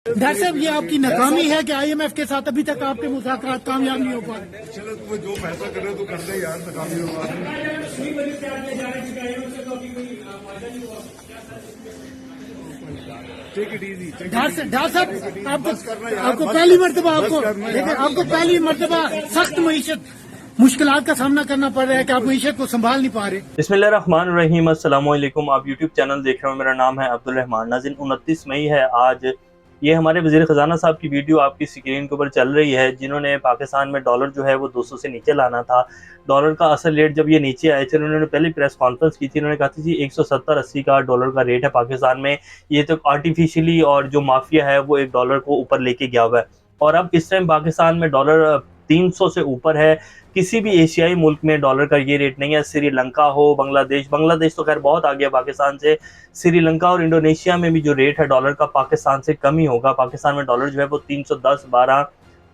Doctor صاحب یہ آپ کی ناکامی ہے کہ آئی ایم ایف کے ساتھ ابھی تک آپ کے مذاکرات کامیاب نہیں ہو پائے؟ چلو تمہیں جو فیصلہ کر رہے ہو تو کر دیں یار، ناکامی ہو ڈاکٹر صاحب آپ کو پہلی مرتبہ آپ کو پہلی مرتبہ سخت معیشت مشکلات کا سامنا کرنا پڑ رہا ہے کہ آپ معیشت کو سنبھال نہیں پا رہے۔ بسم اللہ الرحمن الرحیم، السلام علیکم۔ آپ یوٹیوب چینل دیکھ رہے ہو، میرا نام ہے عبدالرحمان۔ ناظرین 29 مئی ہے آج، یہ ہمارے وزیر خزانہ صاحب کی ویڈیو آپ کی سکرین کے اوپر چل رہی ہے، جنہوں نے پاکستان میں ڈالر جو ہے وہ 200 سے نیچے لانا تھا۔ ڈالر کا اصل ریٹ جب یہ نیچے آئے تھے، انہوں نے پہلی پریس کانفرنس کی تھی، انہوں نے کہا تھا جی 170-80 کا ڈالر کا ریٹ ہے پاکستان میں، یہ تو آرٹیفیشلی اور جو مافیا ہے وہ ایک ڈالر کو اوپر لے کے گیا ہوا ہے، اور اب اس ٹائم پاکستان میں ڈالر 300 سے اوپر ہے۔ کسی بھی ایشیائی ملک میں ڈالر کا یہ ریٹ نہیں ہے، سری لنکا ہو، بنگلہ دیش تو خیر بہت آگے ہے پاکستان سے، سری لنکا اور انڈونیشیا میں بھی جو ریٹ ہے ڈالر کا پاکستان سے کم ہی ہوگا۔ پاکستان میں ڈالر جو ہے وہ 310، 12،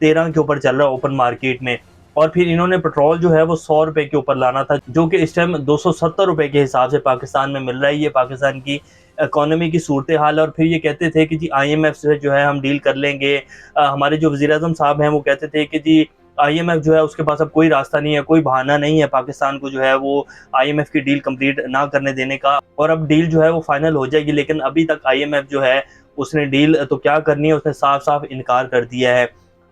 13 کے اوپر چل رہا ہے اوپن مارکیٹ میں، اور پھر انہوں نے پیٹرول جو ہے وہ 100 روپے کے اوپر لانا تھا، جو کہ اس ٹائم 270 روپے کے حساب سے پاکستان میں مل رہا ہے۔ یہ پاکستان کی اکانومی کی صورتحال، اور پھر یہ کہتے تھے کہ جی آئی ایم ایف سے جو ہے ہم ڈیل کر لیں گے۔ ہمارے جو وزیر اعظم صاحب ہیں وہ کہتے تھے کہ جی آئی ایم ایف جو ہے اس کے پاس اب کوئی راستہ نہیں ہے، کوئی بہانہ نہیں ہے پاکستان کو جو ہے وہ آئی ایم ایف کی ڈیل کمپلیٹ نہ کرنے دینے کا، اور اب ڈیل جو ہے وہ فائنل ہو جائے گی، لیکن ابھی تک آئی ایم ایف جو ہے اس نے ڈیل تو کیا کرنی ہے، اس نے صاف صاف انکار کر دیا ہے۔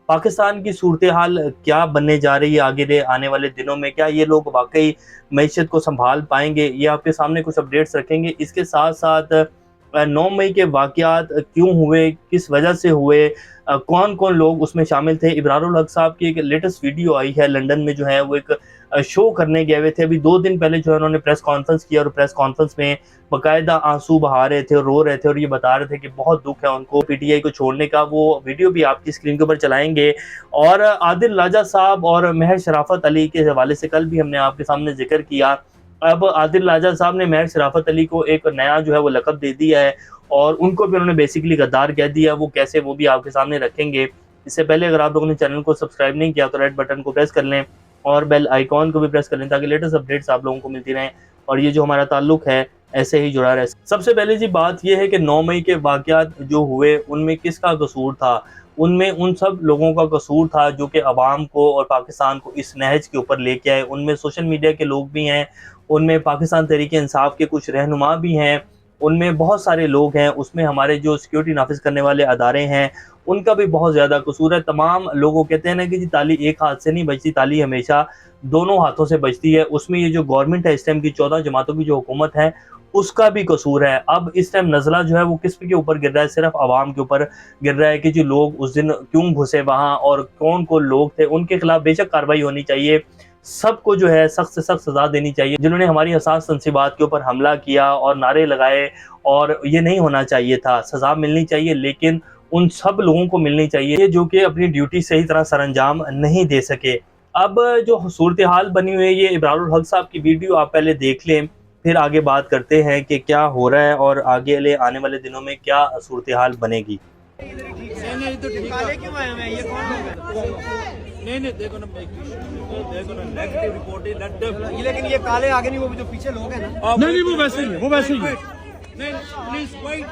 پاکستان کی صورتحال کیا بننے جا رہی ہے آگے آنے والے دنوں میں؟ کیا یہ لوگ واقعی معیشت کو سنبھال پائیں گے؟ یہ آپ کے سامنے کچھ اپڈیٹس رکھیں گے۔ اس کے ساتھ ساتھ 9 مئی کے واقعات کیوں ہوئے، کس وجہ سے ہوئے، کون کون لوگ اس میں شامل تھے۔ ابرار الحق صاحب کی ایک لیٹسٹ ویڈیو آئی ہے، لنڈن میں جو ہے وہ ایک شو کرنے گئے ہوئے تھے، ابھی 2 دن پہلے جو ہے انہوں نے پریس کانفرنس کیا، اور پریس کانفرنس میں باقاعدہ آنسو بہا رہے تھے، رو رہے تھے، اور یہ بتا رہے تھے کہ بہت دکھ ہے ان کو پی ٹی آئی کو چھوڑنے کا۔ وہ ویڈیو بھی آپ کی اسکرین کے اوپر چلائیں گے۔ اور عادل راجہ صاحب اور مہر شرافت علی کے حوالے سے کل بھی ہم نے آپ کے سامنے ذکر کیا۔ اب عادل راجہ صاحب نے مہر شرافت علی کو ایک نیا جو ہے وہ لقب دے دیا ہے، اور ان کو بھی انہوں نے بیسیکلی غدار کہہ دیا۔ وہ کیسے، وہ بھی آپ کے سامنے رکھیں گے۔ اس سے پہلے اگر آپ لوگوں نے چینل کو سبسکرائب نہیں کیا تو ریڈ بٹن کو پریس کر لیں، اور بیل آئیکن کو بھی پریس کر لیں، تاکہ لیٹسٹ اپڈیٹس آپ لوگوں کو ملتی رہیں، اور یہ جو ہمارا تعلق ہے ایسے ہی جڑا رہے۔ سب سے پہلے جی بات یہ ہے کہ 9 مئی کے واقعات جو ہوئے ان میں کس کا قصور تھا؟ ان میں ان سب لوگوں کا قصور تھا جو کہ عوام کو اور پاکستان کو اس نہج کے اوپر لے کے آئے۔ ان میں سوشل میڈیا کے لوگ بھی ہیں، ان میں پاکستان تحریک انصاف کے کچھ رہنما بھی ہیں، ان میں بہت سارے لوگ ہیں، اس میں ہمارے جو سیکیورٹی نافذ کرنے والے ادارے ہیں ان کا بھی بہت زیادہ قصور ہے۔ تمام لوگوں کہتے ہیں نا کہ جی تالی ایک ہاتھ سے نہیں بجتی، تالی ہمیشہ دونوں ہاتھوں سے بجتی ہے۔ اس میں یہ جو گورنمنٹ ہے اس ٹائم کی 14 جماعتوں کی جو حکومت ہے اس کا بھی قصور ہے۔ اب اس ٹائم نزلہ جو ہے وہ کس کے اوپر گر رہا ہے؟ صرف عوام کے اوپر گر رہا ہے کہ جو لوگ اس دن کیوں گھسے وہاں، اور کون کون لوگ تھے، ان کے خلاف بے شک کارروائی ہونی چاہیے۔ سب کو جو ہے سخت سے سخت سزا دینی چاہیے، جنہوں نے ہماری حساس تنصیبات کے اوپر حملہ کیا اور نعرے لگائے، اور یہ نہیں ہونا چاہیے تھا۔ سزا ملنی چاہیے، لیکن ان سب لوگوں کو ملنی چاہیے جو کہ اپنی ڈیوٹی صحیح طرح سر انجام نہیں دے سکے۔ اب جو صورتحال بنی ہوئی ہے، یہ ابرار الحق صاحب کی ویڈیو آپ پہلے دیکھ لیں، پھر آگے بات کرتے ہیں کہ کیا ہو رہا ہے اور آگے آنے والے دنوں میں کیا صورتحال بنے گی۔ لیکن یہ کالے آگے نہیں، وہ جو پیچھے لوگ ہیں نا، نہیں وہ ویسے ہی ہے، وہ ویسے ہی ہے۔ Please wait.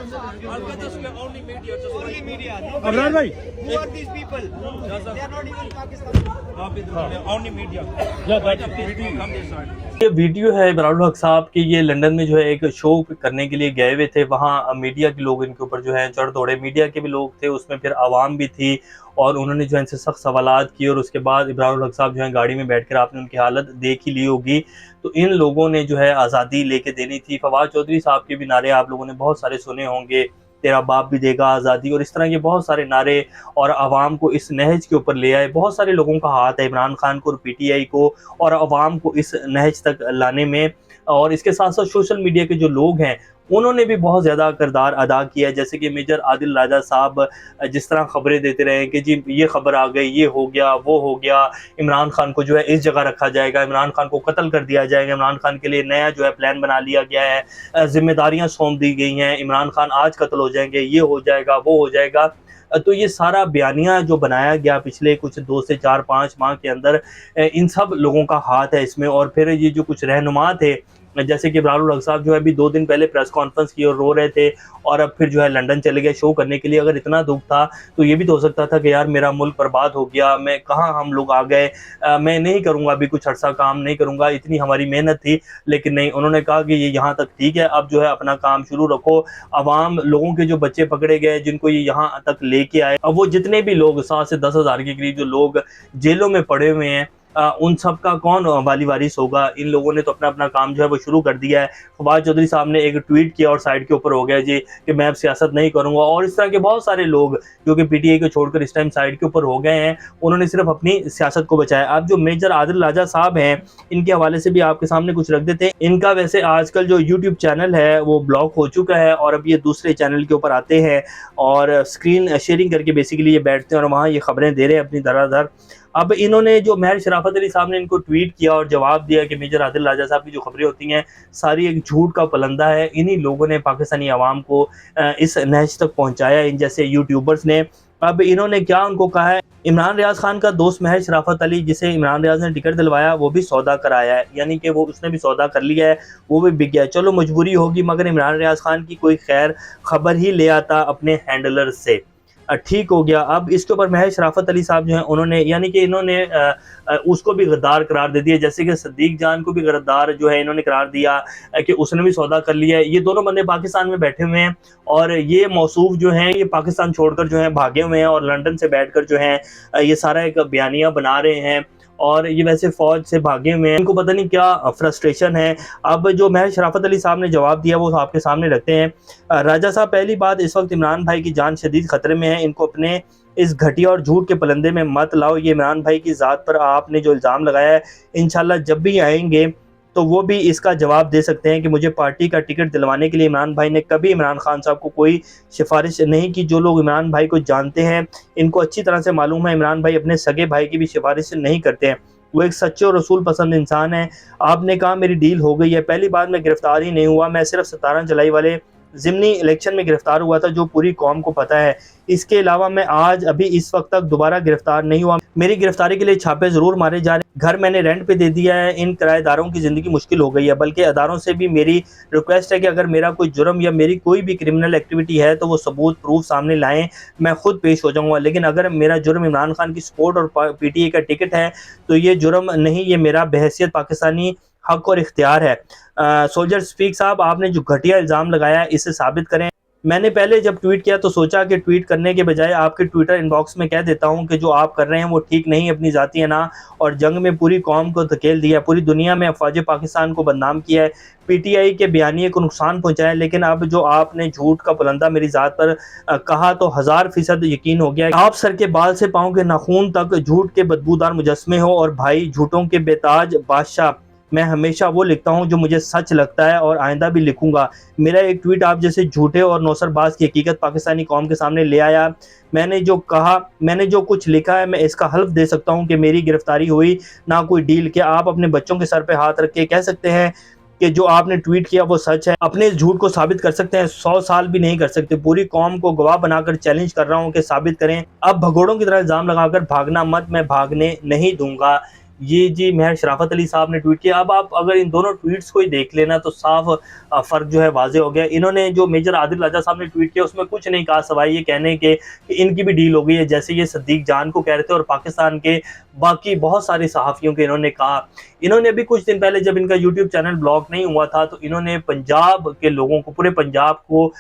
I'll get this only media. Only media. ابرار بھائی، Who are these people? They are not even Pakistani. Only media. Come this side. یہ ویڈیو ہے ابرار الحق صاحب کی، یہ لنڈن میں جو ہے ایک شو کرنے کے لیے گئے ہوئے تھے، وہاں میڈیا کے لوگ ان کے اوپر جو ہے چڑھ دوڑے، میڈیا کے بھی لوگ تھے، اس میں پھر عوام بھی تھی، اور انہوں نے جو ہے ان سے سخت سوالات کیے، اور اس کے بعد ابرار الحق صاحب جو ہے گاڑی میں بیٹھ کر آپ نے ان کی حالت دیکھ ہی لی ہوگی، تو ان لوگوں نے جو ہے آزادی لے کے دینی تھی۔ فواد چودھری صاحب کے بھی نعرے آپ لوگوں نے بہت سارے سنے ہوں گے، تیرا باپ بھی دے گا آزادی، اور اس طرح کے بہت سارے نعرے، اور عوام کو اس نہج کے اوپر لے آئے۔ بہت سارے لوگوں کا ہاتھ ہے، عمران خان کو اور پی ٹی آئی کو اور عوام کو اس نہج تک لانے میں، اور اس کے ساتھ ساتھ سوشل میڈیا کے جو لوگ ہیں انہوں نے بھی بہت زیادہ کردار ادا کیا ہے، جیسے کہ میجر عادل راجہ صاحب جس طرح خبریں دیتے رہے کہ جی یہ خبر آ گئی، یہ ہو گیا، وہ ہو گیا، عمران خان کو جو ہے اس جگہ رکھا جائے گا، عمران خان کو قتل کر دیا جائے گا، عمران خان کے لیے نیا جو ہے پلان بنا لیا گیا ہے، ذمہ داریاں سونپ دی گئی ہیں، عمران خان آج قتل ہو جائیں گے، یہ ہو جائے گا، وہ ہو جائے گا۔ تو یہ سارا بیانیہ جو بنایا گیا پچھلے کچھ 2 سے 4-5 ماہ کے اندر، ان سب لوگوں کا ہاتھ ہے اس میں، اور پھر یہ جو کچھ رہنما تھے جیسے کہ ابرار الحق صاحب جو ہے ابھی 2 دن پہلے پریس کانفرنس کی اور رو رہے تھے اور اب پھر جو ہے لنڈن چلے گئے شو کرنے کے لیے. اگر اتنا دکھ تھا تو یہ بھی تو ہو سکتا تھا کہ یار میرا ملک برباد ہو گیا, میں کہاں ہم لوگ آ گئے, میں نہیں کروں گا ابھی کچھ عرصہ کام نہیں کروں گا, اتنی ہماری محنت تھی. لیکن نہیں, انہوں نے کہا کہ یہ یہاں تک ٹھیک ہے, اب جو ہے اپنا کام شروع رکھو. عوام لوگوں کے جو بچے پکڑے گئے جن کو یہ یہاں تک لے کے آئے, اب وہ جتنے بھی لوگ 7 سے 10 ہزار کے قریب جو لوگ جیلوں میں پڑے ہوئے ہیں, ان سب کا کون والی وارث ہوگا؟ ان لوگوں نے تو اپنا اپنا کام جو ہے وہ شروع کر دیا ہے. فواد چودھری صاحب نے ایک ٹویٹ کیا اور سائڈ کے اوپر ہو گیا جی کہ میں اب سیاست نہیں کروں گا, اور اس طرح کے بہت سارے لوگ جو کہ پی ٹی آئی کو چھوڑ کر اس ٹائم سائڈ کے اوپر ہو گئے ہیں, انہوں نے صرف اپنی سیاست کو بچایا. اب جو میجر عادل راجہ صاحب ہیں, ان کے حوالے سے بھی آپ کے سامنے کچھ رکھ دیتے ہیں. ان کا ویسے آج کل جو یوٹیوب چینل ہے وہ بلاک ہو چکا ہے اور اب یہ دوسرے چینل کے اوپر آتے ہیں اور اسکرین شیئرنگ کر کے بیسیکلی یہ بیٹھتے ہیں اور وہاں یہ خبریں دے رہے ہیں اپنی دھڑا دھڑ. اب انہوں نے جو مہر شرافت علی صاحب نے ان کو ٹویٹ کیا اور جواب دیا کہ میجر عادل راجہ صاحب کی جو خبریں ہوتی ہیں ساری ایک جھوٹ کا پلندہ ہے, انہی لوگوں نے پاکستانی عوام کو اس نہج تک پہنچایا, ان جیسے یوٹیوبرز نے. اب انہوں نے کیا ان کو کہا ہے, عمران ریاض خان کا دوست مہر شرافت علی جسے عمران ریاض نے ٹکٹ دلوایا وہ بھی سودا کرایا ہے, یعنی کہ وہ اس نے بھی سودا کر لیا ہے, وہ بھی بک گیا. چلو مجبوری ہوگی مگر عمران ریاض خان کی کوئی خیر خبر ہی لے آتا اپنے ہینڈلر سے, ٹھیک ہو گیا. اب اس کے اوپر مہر شرافت علی صاحب جو ہیں انہوں نے یعنی کہ انہوں نے اس کو بھی غدار قرار دے دیا, جیسے کہ صدیق جان کو بھی غدار جو ہے انہوں نے قرار دیا کہ اس نے بھی سودا کر لیا ہے. یہ دونوں بندے پاکستان میں بیٹھے ہوئے ہیں اور یہ موصوف جو ہیں یہ پاکستان چھوڑ کر جو ہیں بھاگے ہوئے ہیں اور لنڈن سے بیٹھ کر جو ہیں یہ سارا ایک بیانیہ بنا رہے ہیں, اور یہ ویسے فوج سے بھاگے ہوئے ہیں, ان کو پتہ نہیں کیا فرسٹریشن ہے. اب جو مہر شرافت علی صاحب نے جواب دیا وہ آپ کے سامنے رکھتے ہیں. راجہ صاحب, پہلی بات اس وقت عمران بھائی کی جان شدید خطرے میں ہے, ان کو اپنے اس گھٹیا اور جھوٹ کے پلندے میں مت لاؤ. یہ عمران بھائی کی ذات پر آپ نے جو الزام لگایا ہے انشاءاللہ جب بھی آئیں گے تو وہ بھی اس کا جواب دے سکتے ہیں کہ مجھے پارٹی کا ٹکٹ دلوانے کے لیے عمران بھائی نے کبھی عمران خان صاحب کو کوئی سفارش نہیں کی. جو لوگ عمران بھائی کو جانتے ہیں ان کو اچھی طرح سے معلوم ہے عمران بھائی اپنے سگے بھائی کی بھی سفارش نہیں کرتے ہیں, وہ ایک سچے اور رسول پسند انسان ہے. آپ نے کہا میری ڈیل ہو گئی ہے, پہلی بات میں گرفتار ہی نہیں ہوا, میں صرف 17 جولائی والے ضمنی الیکشن میں گرفتار ہوا تھا جو پوری قوم کو پتہ ہے. اس کے علاوہ میں آج ابھی اس وقت تک دوبارہ گرفتار نہیں ہوا. میری گرفتاری کے لیے چھاپے ضرور مارے جا رہے ہیں, گھر میں نے رینٹ پہ دے دیا ہے, ان کرایہ داروں کی زندگی مشکل ہو گئی ہے. بلکہ اداروں سے بھی میری ریکویسٹ ہے کہ اگر میرا کوئی جرم یا میری کوئی بھی کرمنل ایکٹیویٹی ہے تو وہ ثبوت پروف سامنے لائیں, میں خود پیش ہو جاؤں گا. لیکن اگر میرا جرم عمران خان کی سپورٹ اور پی ٹی آئی کا ٹکٹ ہے تو یہ جرم نہیں, یہ میرا بحیثیت پاکستانی حق اور اختیار ہے. سولجر سپیک صاحب, آپ نے جو گھٹیا الزام لگایا ہے اسے ثابت کریں. میں نے پہلے جب ٹویٹ کیا تو سوچا کہ ٹویٹ کرنے کے بجائے آپ کے ٹویٹر ان باکس میں کہہ دیتا ہوں کہ جو آپ کر رہے ہیں وہ ٹھیک نہیں, اپنی ذاتی انا اور جنگ میں پوری قوم کو دھکیل دیا, پوری دنیا میں افواج پاکستان کو بدنام کیا ہے, پی ٹی آئی کے بیانیے کو نقصان پہنچایا. لیکن اب جو آپ نے جھوٹ کا پلندہ میری ذات پر کہا تو 1000% یقین ہو گیا. آپ سر کے بال سے پاؤں کے ناخون تک جھوٹ کے بدبودار مجسمے ہو, اور بھائی جھوٹوں کے بیتاج بادشاہ. میں ہمیشہ وہ لکھتا ہوں جو مجھے سچ لگتا ہے اور آئندہ بھی لکھوں گا. میرا ایک ٹویٹ آپ جیسے جھوٹے اور نوسر باز کی حقیقت پاکستانی قوم کے سامنے لے آیا. میں نے جو کہا, میں نے جو کچھ لکھا ہے, میں اس کا حلف دے سکتا ہوں کہ میری گرفتاری ہوئی نہ کوئی ڈیل. کیا آپ اپنے بچوں کے سر پہ ہاتھ رکھ کے کہہ سکتے ہیں کہ جو آپ نے ٹویٹ کیا وہ سچ ہے؟ اپنے اس جھوٹ کو ثابت کر سکتے ہیں؟ 100 سال بھی نہیں کر سکتے. پوری قوم کو گواہ بنا کر چیلنج کر رہا ہوں کہ ثابت کریں. اب بھگوڑوں کی طرح الزام لگا کر بھاگنا مت, میں بھاگنے نہیں دوں گا. یہ جی مہر شرافت علی صاحب نے ٹویٹ کیا. اب آپ اگر ان دونوں ٹویٹس کو ہی دیکھ لینا تو صاف فرق جو ہے واضح ہو گیا. انہوں نے جو میجر عادل راجہ صاحب نے ٹویٹ کیا اس میں کچھ نہیں کہا سوائے یہ کہنے کہ ان کی بھی ڈیل ہو گئی ہے, جیسے یہ صدیق جان کو کہہ رہے تھے اور پاکستان کے باقی بہت سارے صحافیوں کے انہوں نے کہا. انہوں نے ابھی کچھ دن پہلے جب ان کا یوٹیوب چینل بلاک نہیں ہوا تھا تو انہوں نے پنجاب کے لوگوں کو, پورے پنجاب کو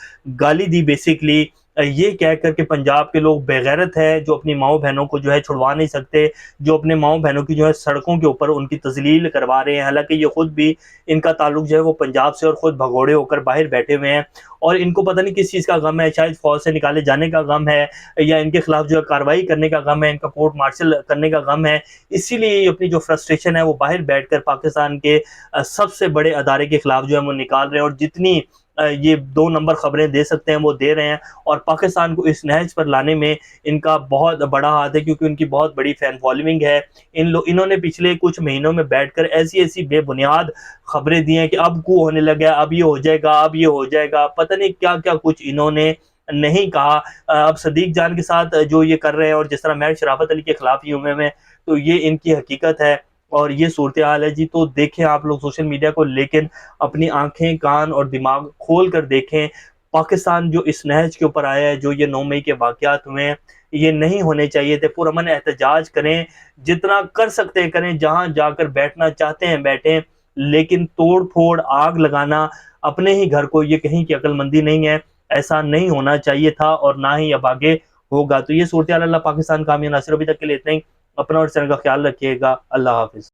گالی دی بیسیکلی, یہ کہہ کر کہ پنجاب کے لوگ بے غیرت ہے جو اپنی ماؤں بہنوں کو جو ہے چھڑوا نہیں سکتے, جو اپنے ماؤں بہنوں کی جو ہے سڑکوں کے اوپر ان کی تذلیل کروا رہے ہیں. حالانکہ یہ خود بھی ان کا تعلق جو ہے وہ پنجاب سے اور خود بھگوڑے ہو کر باہر بیٹھے ہوئے ہیں اور ان کو پتہ نہیں کس چیز کا غم ہے, شاید فوج سے نکالے جانے کا غم ہے یا ان کے خلاف جو ہے کارروائی کرنے کا غم ہے, ان کا کورٹ مارشل کرنے کا غم ہے. اسی لیے یہ اپنی جو فرسٹریشن ہے وہ باہر بیٹھ کر پاکستان کے سب سے بڑے ادارے کے خلاف جو ہے وہ نکال رہے ہیں, اور جتنی یہ 2 نمبر خبریں دے سکتے ہیں وہ دے رہے ہیں. اور پاکستان کو اس نہج پر لانے میں ان کا بہت بڑا ہاتھ ہے کیونکہ ان کی بہت بڑی فین فالوئنگ ہے. انہوں نے پچھلے کچھ مہینوں میں بیٹھ کر ایسی بے بنیاد خبریں دی ہیں کہ اب کو ہونے لگا, اب یہ ہو جائے گا, اب یہ ہو جائے گا, پتہ نہیں کیا کیا کچھ انہوں نے نہیں کہا. اب صدیق جان کے ساتھ جو یہ کر رہے ہیں اور جس طرح مہر شرافت علی کے خلاف ہی ہوئے ہیں تو یہ ان کی حقیقت ہے. اور یہ صورتحال ہے جی. تو دیکھیں آپ لوگ سوشل میڈیا کو، لیکن اپنی آنکھیں، کان اور دماغ کھول کر دیکھیں. پاکستان جو اس نہج کے اوپر آیا ہے، جو یہ 9 مئی کے واقعات ہوئے ہیں، یہ نہیں ہونے چاہیے تھے. پرامن احتجاج کریں، جتنا کر سکتے ہیں کریں، جہاں جا کر بیٹھنا چاہتے ہیں بیٹھیں، لیکن توڑ پھوڑ، آگ لگانا اپنے ہی گھر کو، یہ کہیں کی عقل مندی نہیں ہے. ایسا نہیں ہونا چاہیے تھا اور نہ ہی اب آگے ہوگا. تو یہ صورتحال. اللہ پاکستان کامیاب. ناصر ابھی تک کے لیے اتنا ہی. اپنا اور چینل کا خیال رکھیے گا. اللہ حافظ.